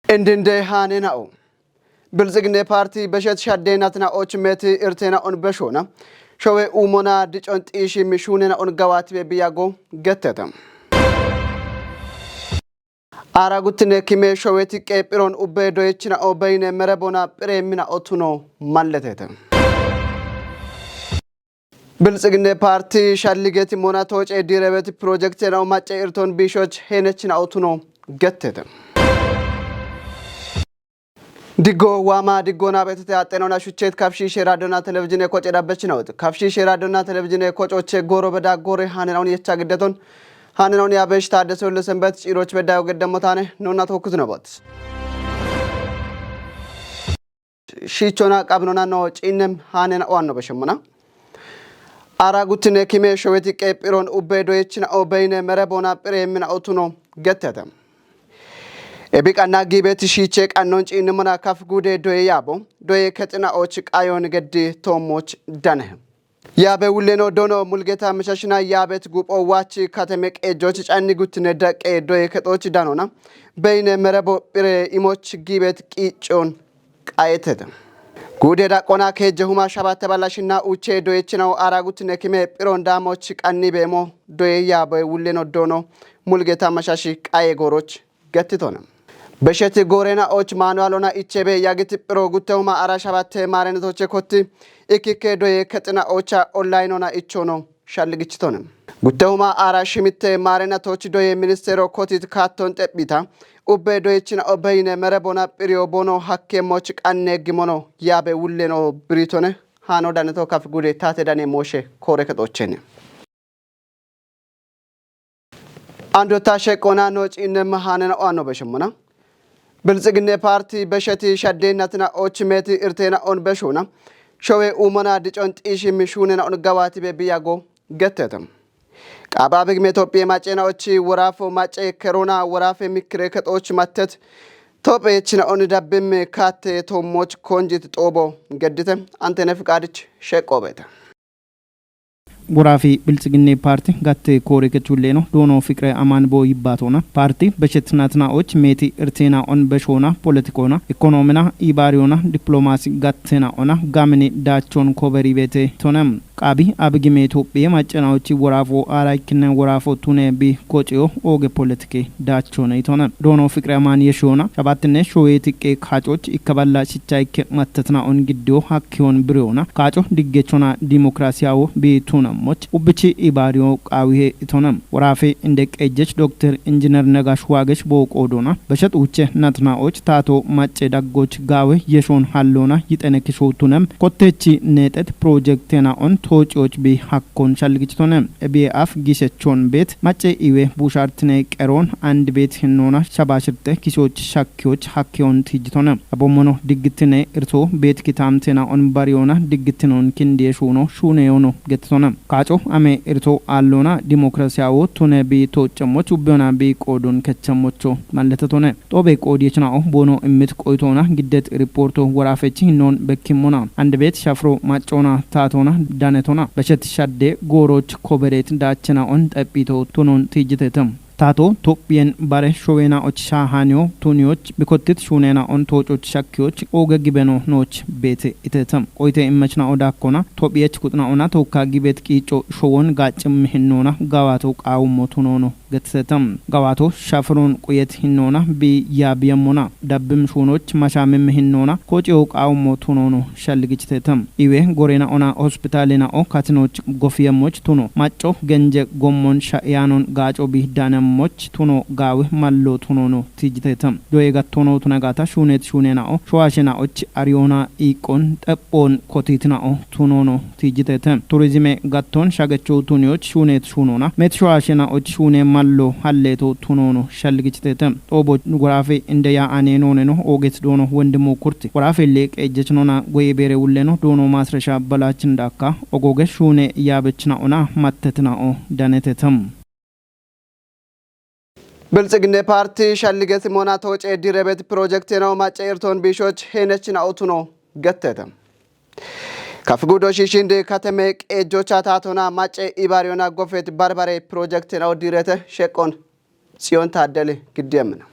እንድንደ ሃኔናው ብልጽግና ፓርቲ በሸት ሻደናትና ኦችሜት እርቴና ኦን በሾና ሾዌ ኡሞና ዲጮን ጢሽ ሚሹነና ኦን ጋዋት በቢያጎ ገተተም አራጉትነ ኪሜ ሾዌት ቀጵሮን ኡበዶይችና ኦበይነ መረቦና ፕሬሚና ኦቱኖ ማለተተም ብልጽግና ፓርቲ ሻልገት ሞና ተወጨ ዲረበት ፕሮጀክት ነው ማጨ እርቶን ቢሾች ሄነችና ኦቱኖ ገተተም ዲጎ ዋማ ዲጎና በተተ ያጠነውና ሹቼት ካፍሺ ሼራዶና ቴሌቪዥን የቆጨዳበች ነው ካፍሺ ሼራዶና ቴሌቪዥን የቆጮቼ ጎሮ በዳ ጎሬ ሃነናውን የቻግደቶን ሃነናውን ያበሽ ታደሰው ለሰንበት ጪሮች በዳው ገደሞታነ ነውና ተወኩት ነውበት ሺቾና ቀብኖና ነው ጪንም ሃነና ዋን ነው በሸሙና አራጉትነ ኪሜ ሾዌቲ ቀጵሮን ኡበዶይችና ኦበይነ መረቦና ፕሬሚና ኦቱኖ ገተተም ኤቢቃና ጊቤት ሺቼ ቃኖን ጪንሙና ካፍ ጉዴ ዶዬ ያቦ ዶዬ ከጥና ኦች ቃዮን ገድ ቶሞች ዳነህ ያበ ውሌኖ ዶኖ ሙልጌታ መሻሽና ያበት ጉጶ ዋች ከተመቅ ኤጆች ጫኒ ጉት ነዳቀ ዶዬ ከጦች ዳኖና በይነ መረቦ ፕሬ ኢሞች ጊቤት ቂጮን ቃየተደ ጉዴ ዳቆና ከጀሁማ ሻባት ተባላሽና ኡቼ ዶዬችናው አራጉት ነክሜ ፕሮን ዳሞች ቃኒ ቤሞ ዶዬ ያበ ውሌኖ ዶኖ ሙልጌታ መሻሽ ቃየ ጎሮች ገትቶነ በሸት ጎሬና ኦች ማኑዋሎና ኢቼቤ ያግት ፕሮ ጉተውማ አራሻባት ማረነቶች ኮቲ ኢኪኬ ዶዬ ከጥና ኦቻ ኦንላይኖና ኢቾኖ ሻልግችቶነ ጉተውማ አራሽሚት ማረነቶች ዶዬ ሚኒስቴሮ ኮቲት ካቶን ጠቢታ ኡቤ ዶዬችና ኦበይነ መረቦና ፕሪዮ ቦኖ ሐኬሞች ቃኔ ግሞኖ ያበ ውሌኖ ብሪቶነ ሃኖ ዳነቶ ካፍ ጉዴ ታቴ ዳኔ ሞሼ ኮሬ ከጦቼነ አንዶ ታሸቆና ኖጭ እነመሃነና ኦኖ በሽሙና ብልጽግና ፓርቲ በሸቲ ሻደናትና ኦችሜት እርቴና ኦን በሾና ሾዌ ኡሞና ዲጮን ጢሽ ሚሹነና ኦን ጋዋት በቢያጎ ገተተም ቃባብግ ኢትዮጵያ ማጨናዎች ወራፎ ማጨ ኮሮና ወራፍ የሚክረ ከጦች ማተት ቶጴችና ኦን ዳብም ካቴ ቶሞች ኮንጂት ጦቦ ገድተም አንተነ ፍቃድች ሸቆበተ ጉራፊ ብልጽግና ፓርቲ ጋቴ ኮሬ ከቹሌኖ ዶኖ ፍቅረ አማን ቦ ይባቶና ፓርቲ በሸትናትናዎች ሜቲ እርቴና ኦን በሾና ፖለቲኮና ኢኮኖሚና ኢባሪዮና ዲፕሎማሲ ጋቴና ኦና ጋምኔ ዳቾን ኮበሪ ቤቴ ቶነም ቃቢ አብግሜ ኢትዮጵያ ማጨናዎች ወራፎ አራኪነ ወራፎ ቱኔ ቢ ኮጪዮ ኦጌ ፖለቲኬ ዳቾና ይቶና ዶኖ ፍቅረ አማን የሾና ሸባትነ ሾዌቲቄ ካጮች ይከባላ ሲቻይከ ማተትና ኦን ግዲዮ ሀኪዮን ብሪዮና ካጮ ዲጌቾና ዲሞክራሲያው ቢቱና ሞች ኡብቺ ኢባሪዮ ቃዊሄ ኢቶናም ወራፌ እንደ ቀጀች ዶክተር ኢንጂነር ነጋሽ ዋገሽ ቦቆዶና በሸጥ ውጭ ናትናዎች ታቶ ማጨ ዳጎች ጋዌ የሾን ሃሎና ይጠነክሾቱነም ኮቴቺ ኔጠት ፕሮጀክቴና ኦን ቶጪዎች ቢ ሐኮን ሻልግጭቶነም ኤቢኤፍ ጊሸቾን ቤት ማጨ ኢዌ ቡሻርትኔ ቀሮን አንድ ቤት ህኖና ሻባሽርተ ኪሶች ሻኪዎች ሐኪዮን ትጅቶነም አቦሞኖ ድግትኔ እርቶ ቤት ኪታምቴና ኦን ባሪዮና ድግትኖን ኪንዲየሾኖ ሹኔዮኖ ገትቶነም ካጮ አሜ እርቶ አሎና ዲሞክራሲያው ቱነ ቢ ቶጨሞች ኡበና ቢ ቆዶን ከቸሞቾ ማለተቶነ ጦቤ ቆዲየችናው ቦኖ እምት ቆይቶና ግደት ሪፖርቶ ወራፈቺ ኖን በኪሞና አንድ ቤት ሻፍሮ ማጮና ታቶና ዳነቶና በሸት ሻደ ጎሮች ኮበሬት ዳቸና ኦን ጠቢቶ ቱኖን ትጅተተም ታቶ ቶጵየን ባሬ ሾዌና ኦች ሻሃኒዮ ቱኒዮች ቢኮትት ሹኔና ኦን ቶጮች ሻኪዎች ኦገ ጊበኖ ኖች ቤት ኢተተም ቆይቴ ኢመችና ኦዳኮና ቶጵየች ቁጥና ኦና ተውካ ጊቤት ቂጮ ሾወን ጋጭም ህኖና ጋዋቶ ቃውሞ ቱኖኖ ገትሰተም ጋዋቶ ሻፍሮን ቁየት ህኖና ቢ ያብየሞና ዳብም ሹኖች ማሻምም ህኖና ኮጪው ቃውሞ ቱኖኖ ሻልግጭተተም ኢዌ ጎሬና ኦና ሆስፒታልና ኦ ካትኖች ጎፍየሞች ቱኖ ማጮ ገንጀ ጎሞን ሻያኖን ጋጮ ቢዳነ ሞች ቱኖ ጋው ማሎ ቱኖ ነው ትጅተተም ዶዬ ጋቶኖ ቱነጋታ ሹኔት ሹኔናኦ ሸዋሽናዎች አሪዮና ኢቆን ጠጶን ኮቲትናኦ ቱኖ ነው ትጅተተም ቱሪዝም ጋቶን ሻገቾ ቱኒዎች ሹኔት ሹኖና ሜት ሸዋሽናዎች ሹኔ ማሎ ሀሌቶ ቱኖ ነው ሻልግጭተተም ጦቦ ጉራፌ እንደያ አኔኖነ ነው ኦጌት ዶኖ ወንድሞ ኩርት ጉራፌ ሌቅ እጀችኖና ጎይ ቤሬ ውሌኖ ዶኖ ማስረሻ በላችን ዳካ ኦጎገ ሹኔ ያበችናኦና ማተትናኦ ዳነተተም ብልጽግና ፓርቲ ሻልገት ሞና ተወጨ ዲረበት ፕሮጀክት ነው ማጨ እርቶን ቢሾች ሄነችና ኦቱኖ ገተተም ከፍጉዶ ሺሽንደ ከተመቅ ኤጆቻ ታቶና ማጨ ኢባሪዮና ጎፌት ባርባሬ ፕሮጀክት ነው ዲረተ ሸቆን ጽዮን ታደለ ግደም ነው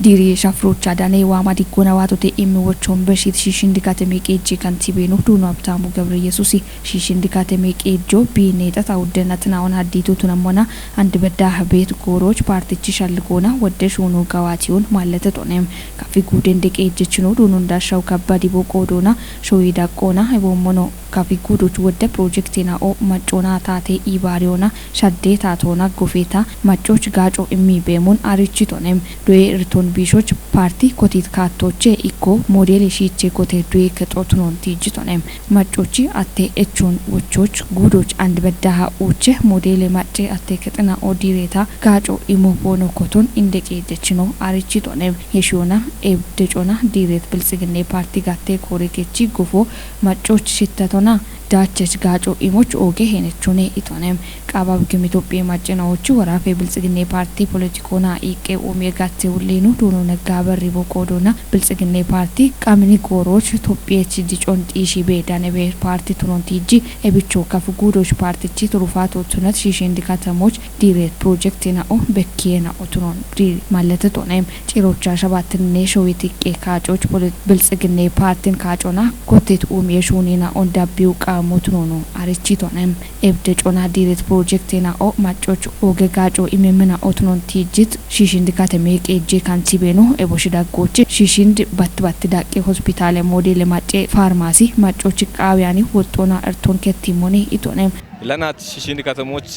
Diri shafrocha dane wama digona watote imi wochon beshit shishindikate mekeji kantibenu duno abtamu Gabriel Yesusi shishindikate mekejo bineta tawdenatna on haditu tunamona and bedda habet goroch partichi shalgona wode shono gawatiun malete tonem kafi guden dekejichno duno ndashaw kabadi boqodona shoyida qona ebomono kafi gudoch wode projectina o machona tate ibariona shadde tatona gofeta machoch gacho imi bemun arichi tonem doe irton bishoch parti kotit katoche iko model shiche kote doe ketotnon tijitonem machochi atte echon wochoch gudoch and bedda uche model mache atte ketna odireta gacho imobono koton indeke dechino arichi tonem yeshona ebdechona diret bilsigine parti gatte korekechi gofo machoch shitatona ዳቸች ጋጮ ኢሞች ኦጌ ሄነቹኔ ኢቶኔም ቃባብ ግሚቶጴ ማጨናዎቹ ወራፌ ብልጽግኔ ፓርቲ ፖለቲኮና ኢቄ ኦሜጋቴ ሁሌኑ ዶኖ ነጋበር ሪቦኮዶና ብልጽግኔ ፓርቲ ቃምኒ ጎሮች ኢትዮጵያች ዲጮን ጢሺ ቤዳኔ ቤ ፓርቲ ቱኖንቲጂ ኤብቾ ካፍጉዶች ፓርቲቺ ትሩፋቶ ቱነት ሺሽንዲ ከተሞች ዲሬት ፕሮጀክትና ኦ በኪየና ኦቱኖን ዲ ማለተ ቶኔም ጭሮቻ ሸባትኔ ሾዊቲቄ ካጮች ብልጽግኔ ፓርቲን ካጮና ኮቴት ኦሜሹኒና ኦንዳቢው ሞትኖኖ አርቺቶንም ኤብደጮና ዲሬት ፕሮጀክትና ኦ ማጮች ኦገጋጮ ኢሜምና ኦትኖን ቲጅት ሺሽንድ ካተሜቅ ኤጄ ካንቲቤኖ ኤቦሽዳጎች ሺሽንድ ባትባት ዳቄ ሆስፒታል ሞዴል ማጬ ፋርማሲ ማጮች ቃቢያኒ ወጦና እርቶን ከቲሞኔ ኢቶንም ለናት ሺሽንድ ከተሞች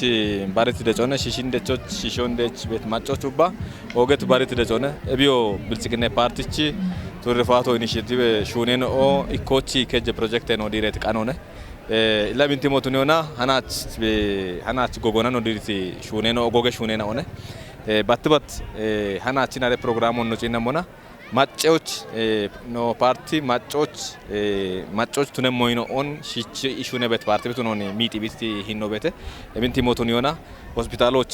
ባረት ደጮነ ሺሽንድ ደጮች ሺሾንደች ቤት ማጮቹባ ኦገት ባረት ደጮነ እቢዮ ብልጽግና ፓርቲቺ ቱርፋቶ ኢኒሺቲቭ ሹኔን ኦ ኢኮቺ ከጀ ፕሮጀክት ነው ዲሬት ቃኖነ ለብንቲ ሞቱኒዮና ሃናች ጎጎና ነው ዲሪቲ ሹኔን ኦ ጎገ ሹኔና ሆነ ባትባት ሃናችን አለ ፕሮግራሙን ነው ጪነሞና ማጮች ኖ ፓርቲ ማጮች ቱነ ሞይኖ ኦን ሺቺ ኢሹነ ቤት ፓርቲ ቤቱ ነው ሚቲ ቢስቲ ሂኖ ቤተ ለብንቲ ሞቱኒዮና ሆስፒታሎች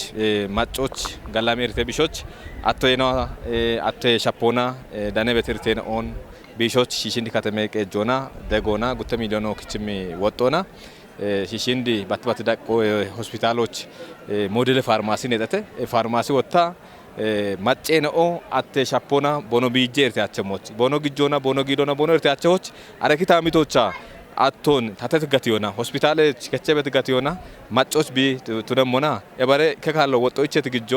ማጮች ጋላሜርቴ ቢሾች አቶይና አቶ ሻፖና ዳኔ ቤትርቴን ኦን ቢሾች ሺሽንዲ ከተሜቀ ጆና ደጎና ጉተ ሚሊዮን ክችም ወጦና ሺሽንዲ ባትባት ዳቆ ሆስፒታሎች ሞዴል ፋርማሲ ነጠተ ፋርማሲ ወጣ ማጨነኦ አተ ሻፖና ቦኖ ቢጄርት ያቸሞች ቦኖ ግጆና ቦኖ ጊዶና ቦኖ እርታቸዎች አረኪታ ሚቶቻ አቶን ታተት ጋቲዮና ሆስፒታል ከቸበት ጋቲዮና ማጮች ቢ ቱደሞና ኤባሬ ከካሎ ወጦች ትግጆ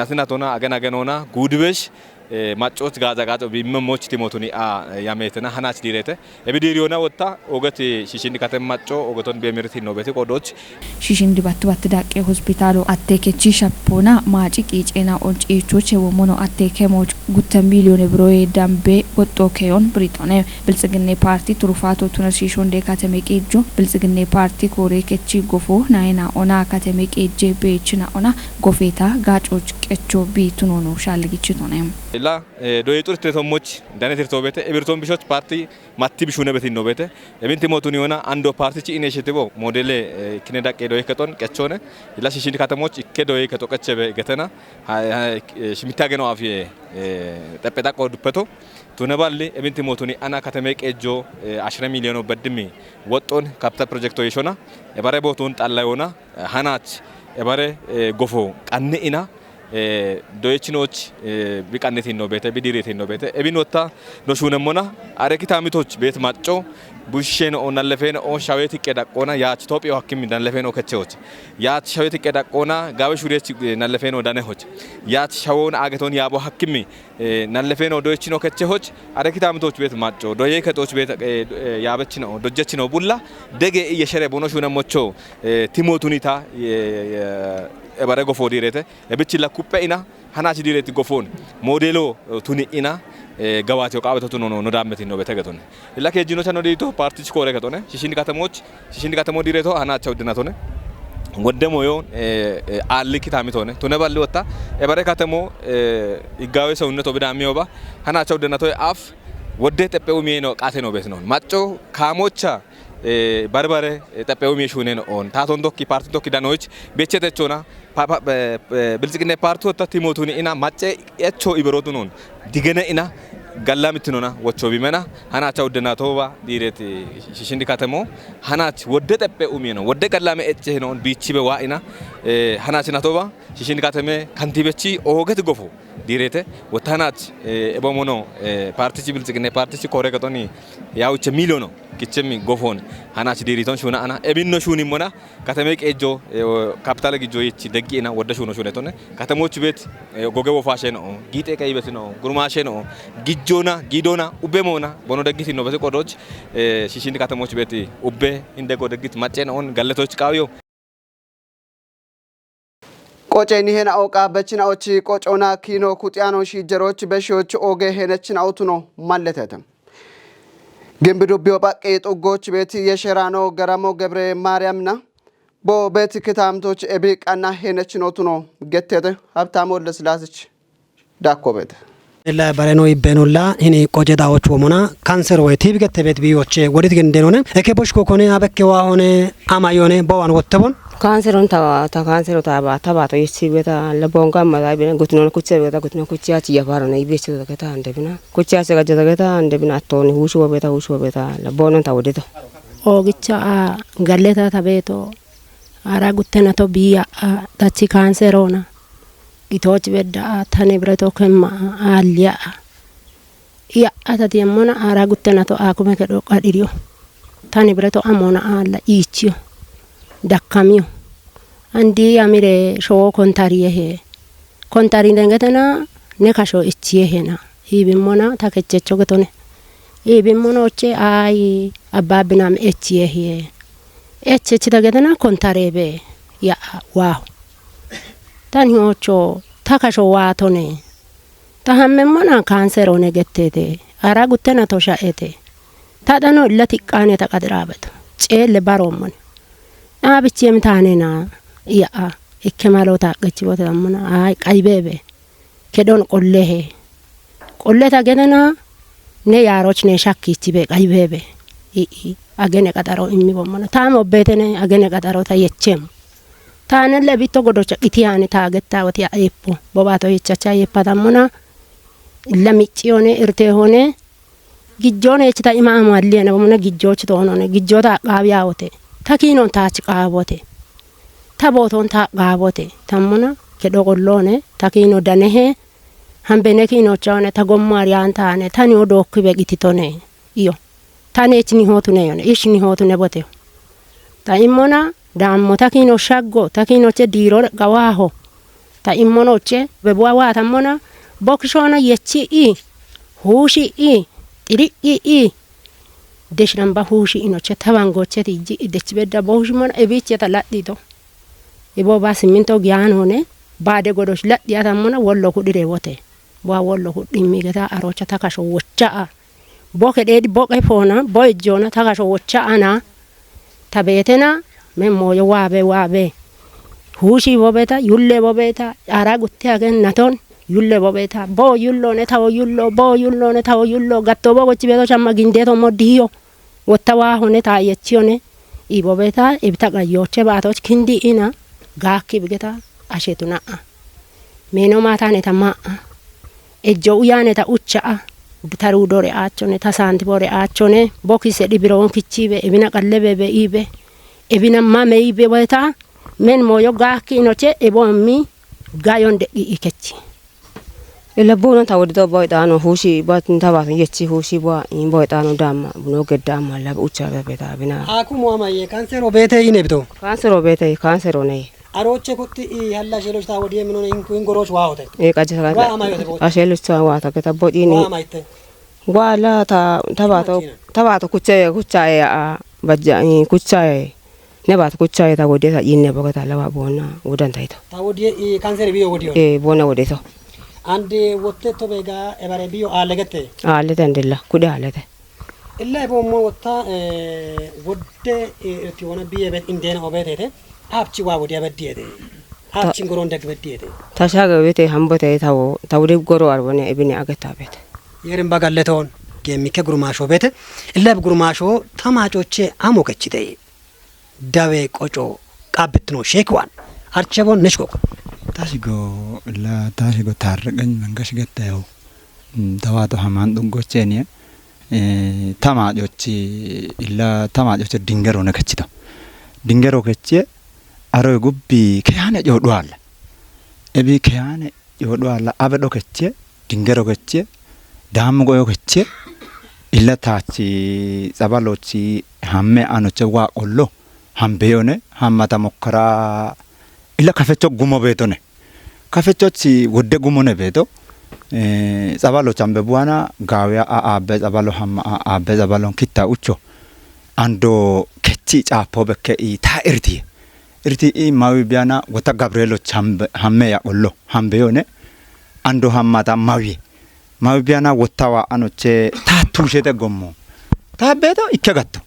ናትናቶና አገናገኖና ጉድበሽ ማጮች ጋዛጋጦ ቢመሞች ቲሞቱኒ ያሜተና ሃናች ዲሬተ ኤቢዲሪዮና ወጣ ኦገት ሺሽንዲ ከተማ ማጮ ኦገቶን በሚርቲ ነው ቤት ቆዶች ሺሽንዲ ባትባት ዳቄ ሆስፒታሉ አቴከቺ ሻፖና ማጪ ቂጬና ኦንጪቾች ወሞኖ አቴከሞች ጉተ ሚሊዮን ብሮዬ ዳምቤ ወጦ ከዮን ብሪቶኔ ብልጽግኔ ፓርቲ ትሩፋቶ ቱነሺሾንዴ ካተሜቄጆ ብልጽግኔ ፓርቲ ኮሬከቺ ጎፎ ናይና ኦና ካተሜቄጄ ቤችና ኦና ጎፌታ ጋጮች ቀቾ ቢቱኖኖ ሻልጊችቶኔም ላ ዶይጡር ተቶሞች ዳኔትር ቶቤተ ኤብርቶን ቢሾች ፓርቲ ማቲ ቢሹነ ቤት ነው ቤተ ለብንቲ ሞቱኒዮና አንዶ ፓርቲቺ ኢኒሺቲቭ ሞዴል ክኔዳ ቄዶይ ከቶን ቀቾነ ላ ሺሽንዲ ከተሞች ከዶይ ከቶቀቸ ገተና ሽሚታገነው አፍ ጠጴጣ ቆዱፐቶ ቱነባል ኤብንቲ ሞቱኒ አና ከተሜ ቄጆ 10 ሚሊዮን በድሚ ወጦን ካፒታል ፕሮጀክቶ ይሾና ኤባሬ ቦቱን ጣላዮና ሃናች ኤባሬ ጎፎ ቀንኢና ዶይችኖች ቢቃነት ነው ቤተ ቢዲሬት ነው ቤተ ኤቢን ወጣ ኖሹነሞና አረኪታ ሚቶች ቤት ማጮ ቡሽሼን ኦ ናለፌን ኦ ሻዌት ይቀዳቆና ያች ኢትዮጵያ ሐኪም ናለፌን ኦ ከቸዎች ያች ሻዌት ይቀዳቆና ጋበ ሹሪች ናለፌን ኦ ዳነሆች ያች ሻውን አገቶን ያቦ ሐኪም ናለፌን ኦ ዶይችኖ ከቸዎች አረኪታ ሚቶች ቤት ማጮ ዶዬ ከጦች ቤት ያበች ነው ዶጀች ነው ቡላ ደገ እየሸረ ቦኖሹነሞቾ ቲሞቱኒታ ኤባሬ ጎፎ ዲሬተ ኤብችላ ኩጴኢና ሃናች ዲሬት ጎፎን ሞዴሎ ቱኒኢና ገባቴው ቃበተቱ ነው ዳመት ነው በተገቶነ ለከጂኖቻ ነው ዲቶ ፓርቲች ኮሬ ከቶነ ሺሽንዲ ከተሞ ዲሬቶ ሃናቸው ድናቶነ ወደሞዮ አልኪ ታሚቶነ ቱነባል ወጣ ኤባሬ ከተሞ ይጋዌ ሰውነቶ በዳሚዮባ ሃናቸው ድናቶ አፍ ወደ ጠጴው ሚኖ ቃቴ ነው ቤት ነው ማጮ ካሞቻ ባርባሬ ጠጴው ሚሹኔ ነው ኦን ታቶን ዶኪ ፓርቲ ዶኪ ዳኖች ቤቸተቾና ብልጽግና ፓርቲ ወጣ ቲሞቱኒ ኢና ማጨ ኤቾ ኢብሮቱ ነው ዲገነ ኢና ጋላምትኖና ወቾ ቢመና ሃናቻው ደናቶባ ዲሬት ሺሽንዲ ከተሞ ሃናች ወደ ጠጴው ሚኖ ወደ ጋላመ ኤቼ ነው ቢቺ በዋኢና hanachi natoba shishin katame kantibechi oget gofu direte wotanach ebomono partici bilጽግና partici koregatoni yauche miliono kichemi gofon hanachi diriton shuna ana ebinno shuni mona katame qejo capital gijo yichi degina wodda shuno shunetone katamoch bet goge wofashe no gite kaybet no gurmashe no gijona gidona ubemona bono degiti no bese qodoch shishin katamoch bet ubbe inde godegit machen on galletoch qawiyo ቆጨኒ ሄና አውቃ በችናዎች ቆጮና ኪኖ ኩጥያኖ ሺጀሮች በሺዎች ኦጌ ሄነችን አውቱ ነው ማለተተም ግንብዱ ቢወባቄ ጦጎች ቤት የሸራኖ ገራሞ ገብረ ማርያምና ቦ ቤት ክታምቶች ኤቢቃና ሄነችን አውቱ ነው ገተተ ሀብታሙ ለስላስች ዳኮበት ላ ባረኖ ይበኖላ ሂኒ ቆጀዳዎች ወሞና ካንሰር ወይ ቲቢ ገተበት ቢዮች ወዲት ገንደኖነ እከቦሽ ኮኮኔ አበከዋ ሆነ አማዮኔ በዋን ወተቦን ካንሰሩን ta ካንሰሩ ታባቶ ይሲበታ ለቦንጋ ማላይ በነ ጉትኖን ኩቸ በታ ጉትኖ ኩቻች ያፋረነ ይቤች ተከታ እንደብና ኩቻች ተከታ እንደብና አቶኒ ሁሹ በታ ለቦኖን ታወደቶ ኦግቻ ጋሌታ ታቤቶ አራ ጉተናቶ ቢያ ታቺ ካንሰሮና ጊቶች በዳ ታኔብረቶ ከማ አልያ ያ አታቲ የሞና አራ ጉተናቶ አኩመ ከዶ ቃዲሪዮ ታኔብረቶ አሞና አላ ኢቺዮ dakkamiyo andi amire show kontari dengetena ne kasho ichiyehena ibimona takechecho getone ibimono che ai ababinam echiyehe echechi dagetena kontarebe ya wow tani ocho takasho watone tahammemona kanserone gettete ara guttena toshaete tadano illati qane taqadrabeto celle baromone አብቼም ታኔና ያ እከማሎታ ገችቦታ አመና አይ ቀይቤቤ ከዶን ቆሌታ ገነና ነ ያሮች ነ ሻኪቺ በ ቀይቤቤ አገነ ቀጠሮ የሚቦመና ታሞ በተነ አገነ ቀጠሮ ታየቸም ታነ ለቢቶ ጎዶቸ ኢቲያኔ ታገታ ወቲ አይፑ ቦባቶ ይቻቻ ይፓታመና ለሚጭዮኔ እርቴ ሆነ ጊጆኔ እችታ ኢማሙ አለ ነው መነ ጊጆች ተሆነነ ጊጆታ ቃቢያወቴ ታኪኖን ታች ቃቦቴ ታቦቶን ታቃቦቴ ታሙና ከዶቆሎኔ ታኪኖ ደነሄ ሀምበነ ኪኖ ቻኔ ታጎማሪያን ታኔ ታኒዮ ዶክ በጊቲቶኔ ኢዮ ታኔችኒ ሆቱኔ ዮኔ ኢሽኒ ሆቱኔ ቦቴ ታኢሞና ዳሞ ታኪኖ ሻጎ ታኪኖቼ ዲሮ ጋዋሆ ታኢሞኖቼ በቧዋ ታሞና ቦክሾና የቺ ኢ ሁሺ ኢ ጥሪ ኢ ደሽናምባ ሁሺ ኢኖቼ ተባንጎቼ ትጂ ደችበዳ ቦሁሽ ሞና እቤቼ ተላዲቶ ኢቦባ ሲሚንቶ ጊያን ሆነ ባደ ጎዶሽ ለዲያታ ሞና ወሎ ሁድሬ ቦቴ ቧ ወሎ ሁድ ሚገታ አሮቻ ታካሾ ወቻ ቦከዴዲ ቦቀ ፎና ቦይጆና ታካሾ ወቻ አና ታቤተና መሞዮ ዋቤ ሁሺ ቦቤታ ዩሌ ቦቤታ አራ ጉቴ አገን ናቶን ዩሌ ቦቤታ ቦ ዩሎኔ ታው ዩሎኔ ታው ዩሎ ጋቶ ቦጎች ቤቶ ቻማ ግንዴቶ ሞዲዮ ወታዋ ሆነ ታየቺዮኔ ኢቦቤታ ኢብታቃዮቼ ባቶች ክንዲ ኢና ጋኪ ብገታ አሸቱና ሜኖ ማታኔ ተማ እጆው ያኔ ታኡቻ ቢታሩ ዶሬ አቾኔ ታሳንቲ ቦሬ አቾኔ ቦኪስ ዲብሮን ኪቺቤ ኢብና ቀለበ በኢቤ ኢብና ማሜ ኢቤ ወታ ሜን ሞዮ ጋኪ ኖቼ ኢቦሚ ጋዮን ደ ኢከቺ ለቦና ታወድቶ ቦይጣኖ ሁሺ ባትን ታባቱ የቺ ሁሺ ቦ ኢን ቦይጣኖ ዳማ ቡኖ ገዳማ ላብ ኡቻ በቤታ ቢና አኩ ሙአማዬ ካንሰሮ ቤቴ ይነብቶ ካንሰሮ ነይ አሮቼ ኩቲ ያላ ሼሎች ታወዲ ምን ሆነ ኢንጎሮች ዋውተ ቀጀራ አሼሎች ዋታ ከተቦዲኒ ዋላ ታባቶ ኩቻዬ በጃ ኩቻዬ ነባት ኩቻዬ ታወዲ ይነ በከታ ለባ ቦና ወደን ታይቶ ታወዲ ካንሰር ቢዮ ወዲዮ ቦና ወዴቶ አንዴ ወጥቶ በጋ ኤባሬ ቢዮ አለተ እንደላ ኩዳ አለተ ኢላ ቦሞ ወጣ ወደ እቲ ሆነ ቢየ በት እንደና ኦበቴቴ አብቺ ዋ ወዲያ በዲየቴ አብቺን ጎሮን ደግ በዲየቴ ታሻገ ቤቴ ሀምቦቴ ታውዲ ጎሮ አርቦኔ ኢብኒ አገታ ቤት የርን ባጋለተውን የሚከ ጉርማሾ ቤት ኢላ ጉርማሾ ተማጮቼ አሞከቺቴ ዳዌ ቆጮ ቃብት ነው ሼክዋን አርቸቦን ነሽኮ ታሽጎ ታርቀኝ መንገሽ ገታየው ተዋቶ ሀማን ዱንጎቼኔ ተማጮች ኢላ ተማጮች ድንገሮ ነከቺታ ድንገሮ ከቼ aro gubbi kayane jodwal ebi kayane jodwal abedo kecce dingero kecce damu goyo kecce illa tachi zabalochi hamme anoche wa ollo hambeyone hammata mokkara illa kafecho gumo betone kafecho ci wodde gumone beto zabalo chambe buana gawya abe zabalo hamma abe zabalo kitta ucho ando kecci chapo bekke I ta irti I mawi biana wata gabrielo chambe hamme ya ollo hambeyone ando hammata mawi biana watawa anoche ta tushete gommo ta beto ikkagatto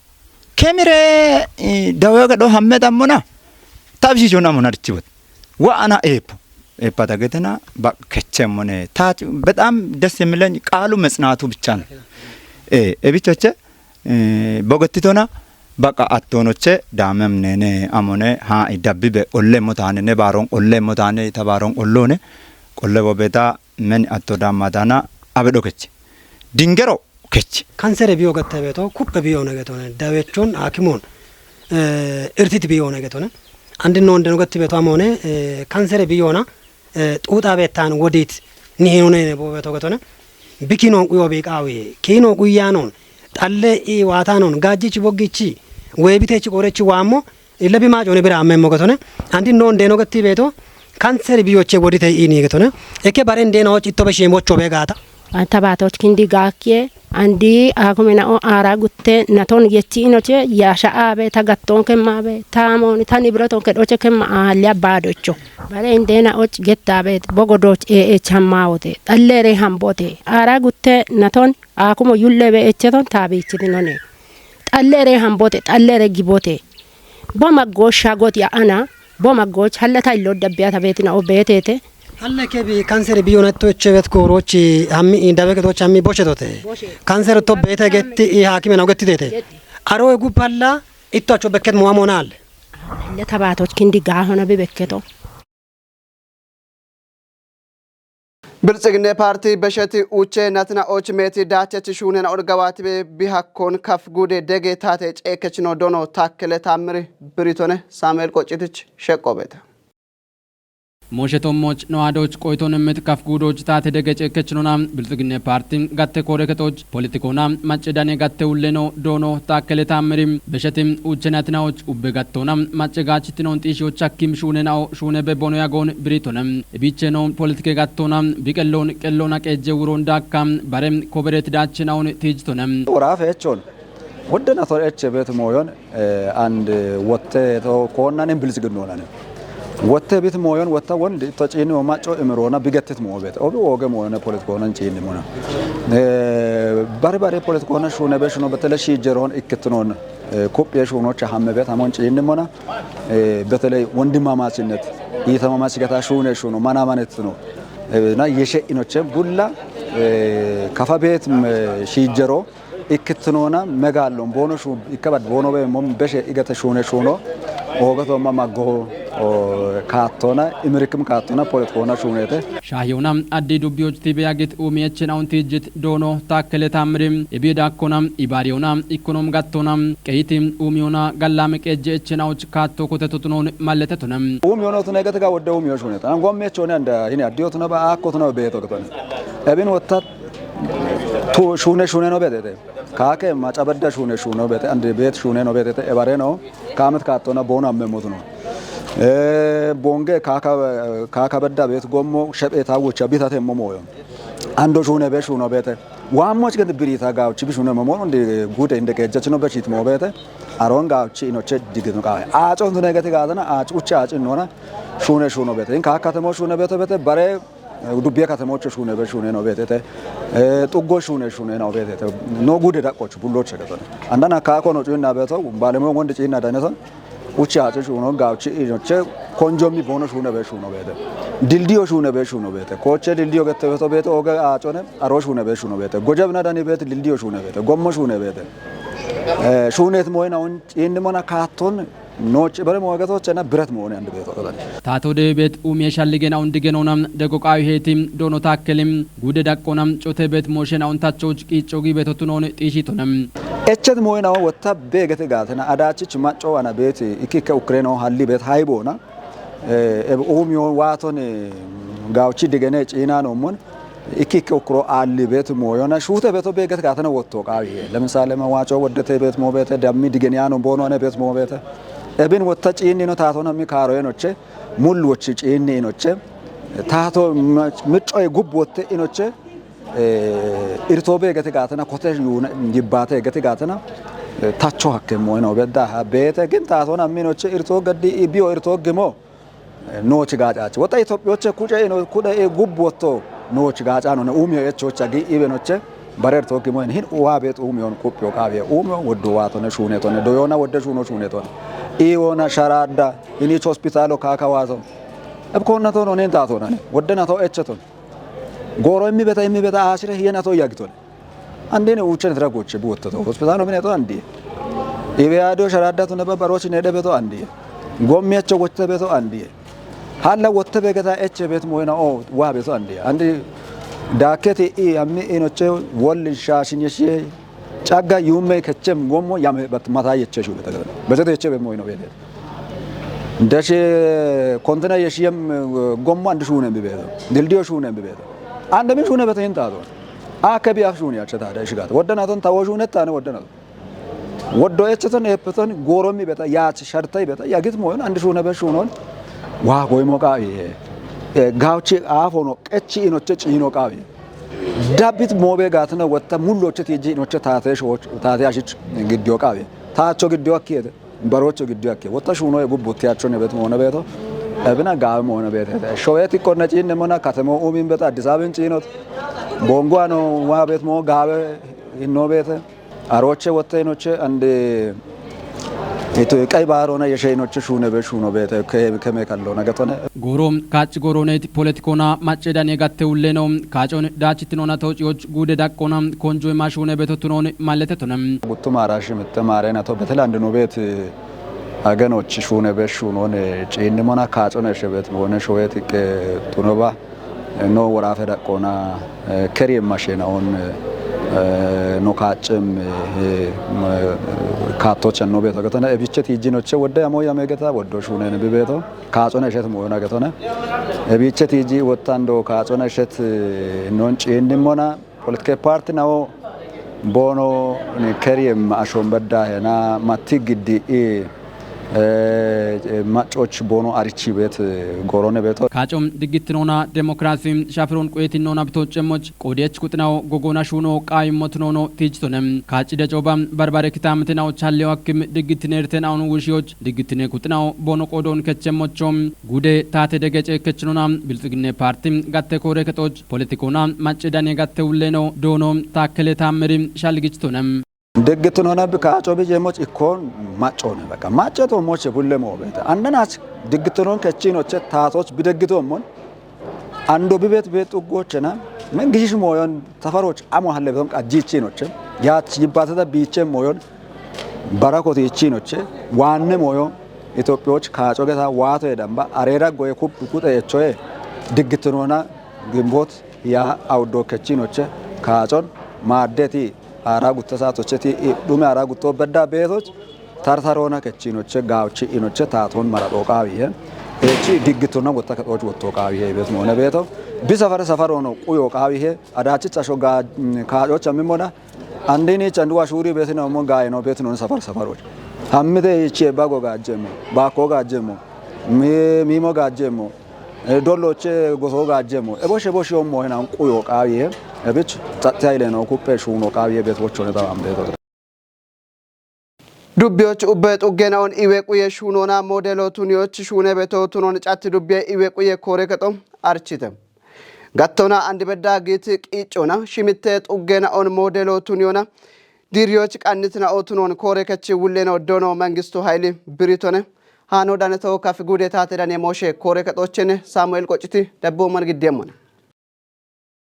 kemire dawaga do hamme damona tabji jona monarchibot wa ana ኤፓታ ገተና በከቸሞኔ ታች በጣም ደስ የሚለኝ ቃሉ መጽናቱ ብቻ ነው እቢቾቼ በገትቶና በቃ አቶኖቼ ዳመም ነኔ አሞኔ ሀ ይዳብበ ኦሌ ሞታኔ ባሮን ኦሌ ሞታኔ ተባሮን ኦሎኔ ቆለቦ ቤታ ምን አቶ ዳማዳና አበዶከች ድንገሮ ከች ካንሰር ቢዮ ገተበቶ ኩፕ ቢዮ ነገቶነ ዳዌቾን አኪሞን እርቲት ቢዮ ነገቶነ አንድነው እንደነው ገተበቶ አሞኔ ካንሰር ቢዮና ጡጣ ቤታን ወዲት ኒሄኖነ ቦበቶ ገቶነ ቢኪኖን ቁዮ ቢቃዊ ኪኖ ቁያኖን ጣለ ዋታኖን ጋጂች ቦጊቺ ወይቢቴች ቆረች ዋሞ ኢለቢ ማጆነ ብራ አመሞ ገቶነ አንድነው እንደነው ገተበቶ ካንሰር ቢዮቼ ወዲት ኢኒ ገቶነ እከ ባሬ እንደናዎች ኢቶበሽ የሞቾ ቤጋታ tabaatoch kindi gaakye andi akumena o ara gutte naton yechi inoche yasha abe tagatton kemabe tamon tani broton ke doche kema alya badocho bare indena och gettabe bogodoch chammaote allere hambote ara gutte naton akumo yullebe echeton tabichidinone allere hambote allere gibote boma gosha got ya ana boma goch hallata ilodda biata betina o betete alle ke bi cancer bi onetto eccevet korochi ammi indabeketoch ammi bochetote cancer to bete getti hakime no getti dete aro egu palla ittocho beket muamonal le tabaatoch kindi ga hona be beketo ብልጽግና ፓርቲ በሸቲ ኡቼ ናትና ኦች ሜቲ ዳቸት ሹነና ኦርጋዋት ቢሃኮን ከፍ ጉዴ ደጌታቴ ጨከች ነው ዶኖ ታከለ ታምሪ ብሪቶነ ሳሙኤል ቆጭትች ሸቆበተ ሞሸቶሞች ነዋዶች ቆይቶን ምትካፍ ጉዶች ታተ ደገጨ ከችኖና ብልጽግና ፓርቲ ጋተ ኮረከቶች ፖለቲኮና ማጨዳኔ ጋተ ውለኖ ዶኖ ታከለ ታምሪም በሸቲም ኡቸናትናዎች ኡበጋቶና ማጨጋችትኖን ጢሾች አኪም ሹነናው ሹነ በቦኖ ያጎን ብሪቶንም ቢቸኖ ፖለቲከ ጋቶና ቢቀሎን ቀሎና ቀጀውሮ እንዳካም ባረም ኮበረት ዳችናውን ቲጅቶንም ወራፈቾን ወደና ተረጨ ቤት ሞዮን አንድ ወተ ኮናን ብልጽግና ሆናነ ወተ ቤት ሞዮን ወታ ወንድ ተጨኒ ወማጮ እምሮና ቢገትት ሞቤት ኦቢ ወገ ሞዮነ ፖለቲኮናን ጨኒ ሞና ባርባሬ ፖለቲኮና ሹነ በሽኖ በተለሽ ጀሮን እክትኖን ኮፒያ ሹኖች ሐመበት አሞን ጨኒ ሞና በተለይ ወንድማማችነት ይተማማች ገታ ሹነ ሹኖ ማናማነት ነው እና የሸኢኖች ቡላ ከፋቤት ሺጀሮ እክትኖና መጋሎም ቦኖ ሹ ይከባድ ቦኖ በሞም በሸ ይገተ ሹነ ሹኖ ኦገቶ ማማጎ ካቶና ኢምሪክም ካቶና ፖለቲኮና ሹኔተ ሻሂውና አዲ ዱቢዮች ቲቢያጌት ኡሚየችናውን ቲጅት ዶኖ ታከለ ታምሪም ኢቢዳኮና ኢባሪውና ኢኮኖም ጋቶና ቀይቲም ኡሚዮና ጋላመ ቀጀችናዎች ካቶ ኮተቱኖን ማለተቱንም ኡሚዮኖቱ ነገተ ጋር ወደ ኡሚዮሽ ሆነታ አንጎሜቾና እንደ ይሄ አዲዮቱና ባአኮቱና በየቶ ከተነ እብን ወጣት ቱ ሹነ ነው በደተ ካከ ማጫበዳ ሹነ ነው በተ አንድ ቤት ሹነ ነው በተ ኤባሬ ነው ካመት ካቶና ቦና አመሞቱ ነው ቦንጌ ካካ በዳ ቤት ጎሞ ሸጴታዎች አቢታተ ሞሞዮ አንዶ ሹነ በሹ ነው በተ ዋሞች ግን ብሪታ ጋውች ቢሹነ ሞሞ እንደ ጉደ እንደ ገጀች ነው በቺት ሞ በተ አሮን ጋውች ኢኖች ዲግት ነው ቃ አጮንቱ ነገተ ጋዘና አጭውቻ አጭን ሆና ሹነ ነው በተ ካካ ከተሞ ሹነ በተ ባሬ ዱቢያ ከተሞች ሹነ በሹነ ነው በተ ጡጎ ሹነ ነው በተ ኖ ጉደ ዳቆች ቡሎች ገተነ አንዳና ካኮ ነው ጩና በተው ባለሞ ወንድ ጪና ዳነሰን ውጪ አጭሽ ሆኖ ጋውጪ ኢኖች ኮንጆሚ ቦኖ ሹነ በሹ ነው በተ ድልዲዮ ሹነ በሹ ነው በተ ኮቸ ድልዲዮ ገተበቶ በተ ኦገ አጮነ አሮሽ ሹነ በሹ ነው በተ ጎጀብና ዳኒ በተ ድልዲዮ ሹነ በተ ጎሞ ሹነ በተ ሹኔት ሞይናውን ኢንሞና ካቶን ኖች በረሞ ወገቶችና ብረት መሆን አንድ ቤት ወጣ ታቶ ደቤት ኡሚያሻልገናው እንድገነውና ደቆቃዊ ሄቲም ዶኖ ታከልም ጉደ ዳቆናም ጮተ ቤት ሞሽናውን ታቾች ቂጮጊ ቤቶቱኖን ጢሺቶንም echet moyna wotta begete gatena adachi macho wana bet ikike ukraino halli bet haybona ኦሚዮ ዋቶን ጋውቺ ድገነ ጪና ነው ሞን ኢኪክ ኦክሮ አሊ ቤት ሞዮና ሹተ ቤቶ ቤገት ጋተነ ወጥቶ ቃዊ ለምሳሌ መዋጮ ወደተ ቤት ሞ ቤተ ደሚ ድገኒያ ነው ቦኖነ ቤት ሞ ቤተ እብን ወጣ ጪኒ ነው ታቶና ሚካሮኖቼ ሙሉዎች ጪኒ ኖቼ ታቶ ምጮይ ጉብ ወጥ ኢኖቼ ኢርቶ ቤገት ጋተና ኮቴሽ ዩነ ይባተ ገት ጋተና ታቾ ሀከ ሞይኖ በዳ ቤተ ግን ታቶና ሚኖቼ ኢርቶ ገዲ ቢዮ ኢርቶ ግሞ ኖች ጋጫች ወጣ ኢትዮጵያዎች ኩጨ ነው ኩደ ጉብ ወጥቶ ኖች ጋጫ ነው ኡሚዮ የቾች አጊ ኢበኖች በረርቶ ግሞን ሂን ዋ ቤት ኡሚዮን ኩጵዮ ቃቤ ኡሚዮ ወዶ ዋቶነ ሹኔቶነ ዶዮና ወደ ሹኖ ሹኔቶነ ኢዮና ሸራዳ ኢኒች ሆስፒታሎ ካካዋዞ እብኮነቶ ነው ነን ታቶና ወደናቶ እቸቶን ጎሮ የሚበታ አሽረ የናቶ ያግቶን አንዴ ነው ውቸን ድረጎች ቢወጥቶ ሆስፒታሎ ምን ያቶ አንዴ ኢቢያዶ ሸራዳቱ ነበሮች ነደበቶ አንዴ ጎሚያቸው ወጥተበቶ አንዴ ሀላ ወጥተ በገታ እቸ ቤት ሞይና ዋ ቤቶ አንዴ ዳከቴ አሚ ኢኖቼ ወል ሻሽኝሽ ጫጋ ዩሜ ከቸም ጎሞ ያመ በትማታ የቸሹ በተተ የቸ ቤት ሞይና ቤት እንደሽ ኮንተና የሽየም ጎሞ አንድ ሹ ነው ቢቤቶ ድልዲዮ ሹ ነው ቢቤቶ አንድ ምን ሹ ነው በተን ታዶ አከቢ አክሹ ነው ያቸታ ዳሽጋት ወደናቶን ታወሹ ነታ ነው ወደናቶ ወዶ እቸተን የፈተን ጎሮሚ ቤታ ያች ሸርታይ ቤታ ያግት ሞይና አንድ ሹ ነው በሹ ነው ዋ ጎይሞ ቃቢ ጋውቺ አፎኖ ቀቺ ኢኖቼ ጪኖ ቃቢ ዳቢት ሞቤ ጋትነ ወጣ ሙሎቼ ቲጂ ኢኖቼ ታተሾች ታታያሽ ግዲዮ ቃቢ ታቾ ግዲዮ አከ በሮቾ ግዲዮ አከ ወጣ ሹኖ የጉቡቲያቸው ነው ቤት ሆነ ቤቶ እብና ጋም ሆነ ቤት ሾየት ይቆነጪ ነመና ከተማ ኡሚን ቤት አዲስ አበባን ጪኖት ቦንጓ ነው ዋ ቤት ሞ ጋበ ኢኖ ቤት አሮቼ ወጣ ኢኖቼ አንድ እቶ ቀይ ባሮና የሸይኖች ሹነ በሹኖ ቤተ ከመካለው ነገቶነ ጎሮም ካጭ ጎሮኔት ፖለቲኮና ማጨዳን የጋተውለ ነው ካጮን ዳችትኖና ተውጪዎች ጉደ ዳቆና ኮንጆ ማሹነ ቤተቱኖን ማለተቱንም ጉቱ ማራሽ መተማረና ተው በተላንድ ነው ቤት አገኖች ሹነ በሹኖን ጪንሞና ካጮነ ሸበት ሆነ ሾየት ጡኖባ ኖ ወራፈ ዳቆና ከሪም ማሽናውን ኖካጭም ካቶች ነው ቤቶ ገተና እቢቸት ይጂኖች ወደ ያሞያ መገታ ወዶ ሹነን ቢቤቶ ካጾነ እሸት ሞዮና ገተና እቢቸት ይጂ ወጣንዶ ካጾነ እሸት ኖንጭ እንዲሞና ፖለቲካ ፓርቲ ነው ቦኖ ከሪም አሾን በዳ ሄና ማቲግዲ ማጮች ቦኖ አሪቺ ቤት ጎሮነ ቤቶ ካጮም ድግትኖና ዴሞክራሲ ሻፍሮን ቆየትኖና ብቶጨሞች ቆዴች ቁጥናው ጎጎና ሹኖ ቃይሞት ኖኖ ቲጅቶነም ካጭ ደጮባም በርባሬ ክታምትናው ቻሌው አክም ድግትኔርተናውን ውሺዎች ድግትኔ ቁጥናው ቦኖ ቆዶን ከቸሞቾም ጉዴ ታተ ደገጨ ከችኖና ብልጽግኔ ፓርቲ ጋተ ኮሬ ከጦች ፖለቲኮና ማጨዳኔ ጋተውለ ነው ዶኖ ታከለ ታምሪም ሻልግጭቶነም ደግትኖና በካጮ በጀሞች ኢኮን ማጮነ በቃ ማጨቶ ሞች ሁለሞ ቤት አንደናች ደግትኖን ከቺኖች ታቶች ቢደግቶሞን አንዶ በቤት ቤት ጡጎችና መንግሽሽ ሞዮን ተፈሮች አሞ ሀለበም ቃጂቺኖች ያች ይባተታ ቢቼ ሞዮን ባራኮት ይቺኖች ዋነ ሞዮ ኢትዮጵያዎች ካጮ ገታ ዋቶ የደምባ አሬራ ጎየ ኩብ ኩጠ የቾይ ደግትኖና ግንቦት ያ አውዶ ከቺኖች ካጮን ማደቲ አራጉ ተሳቶችቲ ዱሜ አራጉ ተበዳ ቤቶች ታርታሮና ከቺኖች ጋውቺ ኢኖች ታቶን መራጦቃዊ እቺ ድግቱና ወጣ ከጦች ወጣቃዊ ቤት ሆነ ቤቶ ቢሰፈር ሰፈር ሆኖ ቁዮ ቃዊ አዳች ጻሾ ጋ ካጆች አሚሞና አንዴኔ ጨንዱዋ ሹሪ ቤት ነው ሞንጋይ ነው ቤት ነው ሰፈሮች አምደ እቺ ባጎ ጋጀሞ ባኮ ጋጀሞ ሚሞ ጋጀሞ ዶሎች ጎሶ ጋጀሞ ቦሽ ሆና ቁዮ ቃዊ እብች ጸጥታይለ ነው ኩፔ ሹኖ ቃዊ ቤቶች ሆነ ታም ቤቶ ዱቢዎች ኡበት ኡገናውን ኢዌቁ የሹኖና ሞዴሎ ቱኒዎች ሹነ ቤቶ ቱኖን ጫት ዱቢ ኢዌቁ የኮሬ ከጦም አርቺተም ጋቶና አንድ በዳ ጌት ቂጮና ሽምተ ኡገናውን ሞዴሎ ቱኒዮና ዲሪዎች ቃንትና ኦቱኖን ኮሬ ከቺ ውሌ ነው ዶኖ መንግስቱ ኃይሊ ብሪቶነ ሃኖ ዳነተው ካፍ ጉዴታ ተዳኔ ሞሼ ኮሬ ከጦችን ሳሙኤል ቆጭቲ ደቦ መንግዴሞና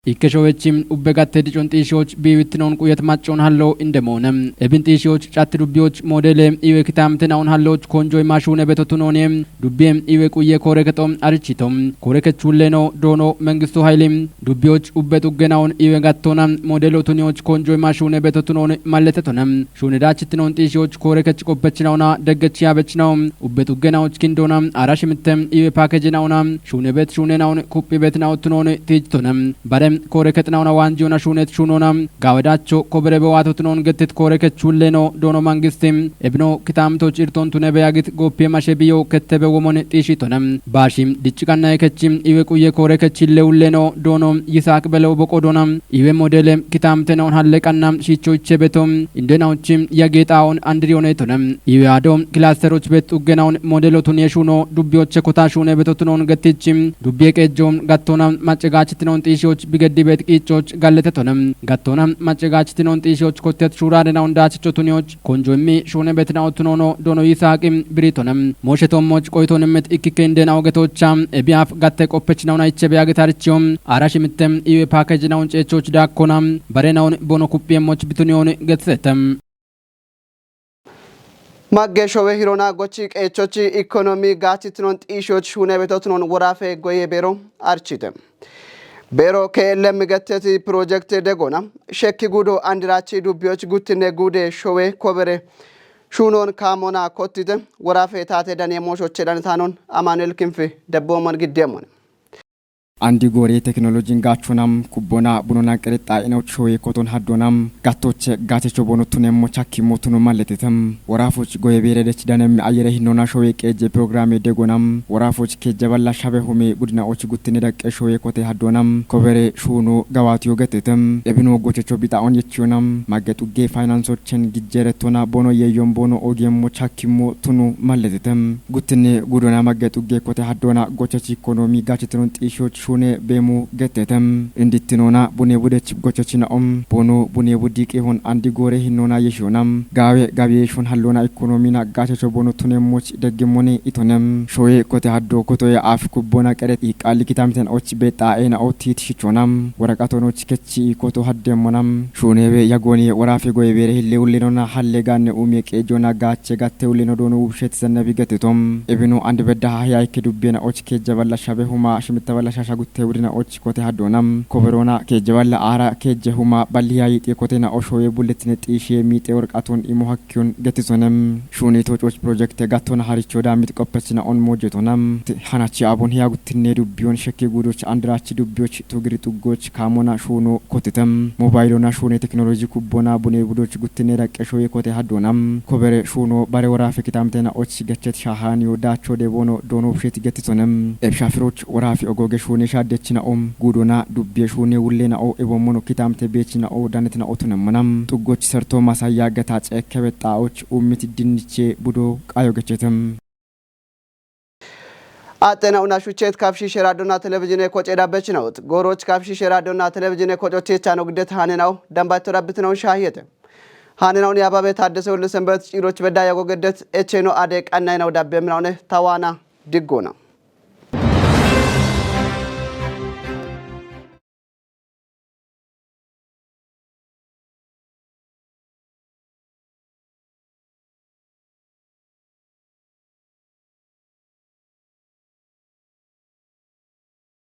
ኢከሾዌችም ኡበጋቴ ዲጮን ጢሾች ቢዊትነውን ቁየት ማጮን ሃለው እንደሞነም እብን ጢሾች ጫት ዱቢዎች ሞዴል ኢዌ ክታምትናውን ሃሎች ኮንጆይ ማሹነ በተቱኖኔ ዱቢም ኢዌ ቁየ ኮረከቶም አርቺቶም ኮረከቹሌ ነው ዶኖ መንግስቱ ኃይሌም ዱቢዎች ኡበት ኡገናውን ኢዌ ጋቶና ሞዴሎቱኒዎች ኮንጆይ ማሹነ በተቱኖኔ ማለተቶነም ሹነዳችትነውን ጢሾች ኮረከች ቆበችናውና ደገች ያበችናው ኡበት ኡገናዎች ኪንዶና አራሽምተም ኢዌ ፓኬጅናውና ሹነበት ሹነናውን ኩፕ ቤትናውትኖኔ ቲጅቶነም ባረ ኮረከትናውና ዋንጂዮና ሹነት ሹኖና ጋወዳቾ ኮበረ በዋቶትኖን ገትት ኮረከቹሌ ነው ዶኖ መንግስትም እብኖ ክታምቶች ኢርቶንቱ ነበያግት ጎፔ ማሸቢዮ ከተበ ወሞን ጢሽቶነም ባሺም ዲጭቃና የከችም ኢዌ ቁየ ኮረከችሌውሌ ነው ዶኖ ይሳቅ በለው በቆዶና ኢዌ ሞዴል ክታምተናውን ሀለቃና ሺቾች በቶም እንደናውችም ያጌጣውን አንድሪዮኔቶነም ኢዌ አዶም ክላስተሮች ቤት ኡገናውን ሞዴሎቱን የሹኖ ዱቢዎች ኮታሹነ በቶትኖን ገትችም ዱቢ ቀጆም ጋቶና ማጨጋችትኖን ጢሾች ገዲ ቤት ቂጮች ጋለተቶነም ጋቶናም ማጨጋችትኖን ጢሾች ኮተት ሹራደናው እንዳችቾቱኒዎች ኮንጆሚ ሹነ ቤትናውትኖኖ ዶኖ ይሳቅም ብሪቶነም ሞሸቶሞች ቆይቶንምት ኢክኬ እንደናው ገቶቻም እቢያፍ ጋተ ቆፐችናውን አይቸ ቢያገታርቺዮም አራሽምተም ኢዌ ፓኬጅናውን ጨቾች ዳኮናም በሬናውን ቦኖ ኩፒየሞች ቢቱኒዮን ገትሰተም ማገሾዌ ሂሮና ጎቺ ቀቾች ኢኮኖሚ ጋችትኖን ጢሾች ሹነ ቤቶትኖን ወራፌ ጎየ ቤሮ አርቺተም ቤሮ ከለም ገተት ፕሮጀክት ደጎና ሸኪ ጉዶ አንድራቺ ዱቢዎች ጉትነ ጉዴ ሾዌ ኮበሬ ሹኖን ካሞና ኮቲተ ወራፌ ታቴ ዳኔ ሞሾቼ ዳንታኖን አማኑኤል ክንፌ ደቦመን ግደሞን አንዲ ጎሬ ቴክኖሎጂን ጋቹናም ኩቦና ቡኖና ቀረጣ ኢናው ሾዌ ኮቶን ሀዶናም ጋቶች ጋቴቾ ቦኖቱን የሞቻኪ ሞቱኑ ማለተተም ወራፎች ጎየ ቤረደች ዳነም አየረ ሂኖና ሾዌ ቀጀ ፕሮግራም ደጎናም ወራፎች ከጀባላ ሻበ ሆሜ ቡድናዎች ጉትን ደቀ ሾዌ ኮቴ ሀዶናም ኮበሬ ሹኑ ጋዋቲዮ ገተተም እብኖ ጎቸቾ ቢጣውን የቺዮናም ማገጡጌ ፋይናንሶችን ጊጀረቶና ቦኖ የዮም ቦኖ ኦጌም ሞቻኪ ሞቱኑ ማለተተም ጉትን ጉዶና ማገጡጌ ኮቴ ሀዶና ጎቸች ኢኮኖሚ ጋችትኑን ጢሾች ሹኔ ቤሙ ገተተም እንድትኖና ቡኔ ቡደች ጎቾችናኦም ቦኖ ቡኔ ቡዲቅ ይሁን አንዲ ጎሬ ሂኖና የሾናም ጋቤ ሹን ሀሎና ኢኮኖሚና ጋቾቾ ቦኖ ቱኔሞች ደግሞኔ ኢቶነም ሾዌ ኮቴ ሀዶ ኮቶ የአፍ ኩቦና ቀረት ይቃል ኪታምተን ኦች ቤጣ ኤና ኦቲት ሽቾናም ወረቃቶኖች ከቺ ኮቶ ሀደሞናም ሹኔቤ ያጎኔ ወራፌ ጎይ ቤሬ ሂሌውሌኖና ሀሌጋነ ኡሜ ቀጆና ጋቼ ጋቴውሌኖ ዶኖ ውብሸት ዘነቢ ገተቶም እብኑ አንድ በዳ ያይከ ዱቤና ኦች ከጀባላ ሻበሁማ ሽምተባላ ጉቴ ውድና ኦች ኮቴ ሀዶናም ኮበሮና ከጀባላ አራ ከጀሁማ ባሊያ ይጤ ኮቴና ኦሾዬ ቡለትነ ጢሽ የሚጤ ወርቃቶን ኢሞሃኪውን ገትዞነም ሹኔቶች ፕሮጀክት ጋቶና ሀሪቾ ዳሚት ቆፐችና ኦን ሞጀቶናም ሐናቺ አቦን ያ ጉትነ ዱቢዮን ሸኬ ጉዶች አንድራቺ ዱቢዮች ቱግሪ ጡጎች ካሞና ሹኖ ኮቴተም ሞባይሎና ሹኔ ቴክኖሎጂ ኩቦና ቡኔ ቡዶች ጉትነ ዳቀሾ የኮቴ ሀዶናም ኮበሬ ሹኖ ባሬ ወራፌ ኪታምተና ኦች ገቸት ሻሃኒዮ ዳቾ ደቦኖ ዶኖ ፍሽት ገትዞነም ኤብሻፍሮች ወራፌ ኦጎገ ሹኔ ሻደችናኦም ጉዶና ዱቤ ሹኔ ውሌናኦ ኤቦሞኖ ኪታምተ ቤችናኦ ዳነትናኦ ቱነመናም ጡጎች ሰርቶ ማሳያ ገታጨ ከበጣዎች ኡሚት ድንቼ ቡዶ ቃዮ ገቸተም አጤናውና ሹቼት ካፍሺ ሸራዶና ቴሌቪዥን ኮጨዳ በችነውት ጎሮች ካፍሺ ሸራዶና ቴሌቪዥን ኮጮቼ ቻኖ ግደት ሃነናው ደንባቶ ራብትናው ሻየተ ሃነናውን ያባበ ታደሰው ለሰንበት ጭሮች በዳ ያጎገደት ኤቼኖ አደ ቀናይናው ዳበ ምናውነ ታዋና ድጎና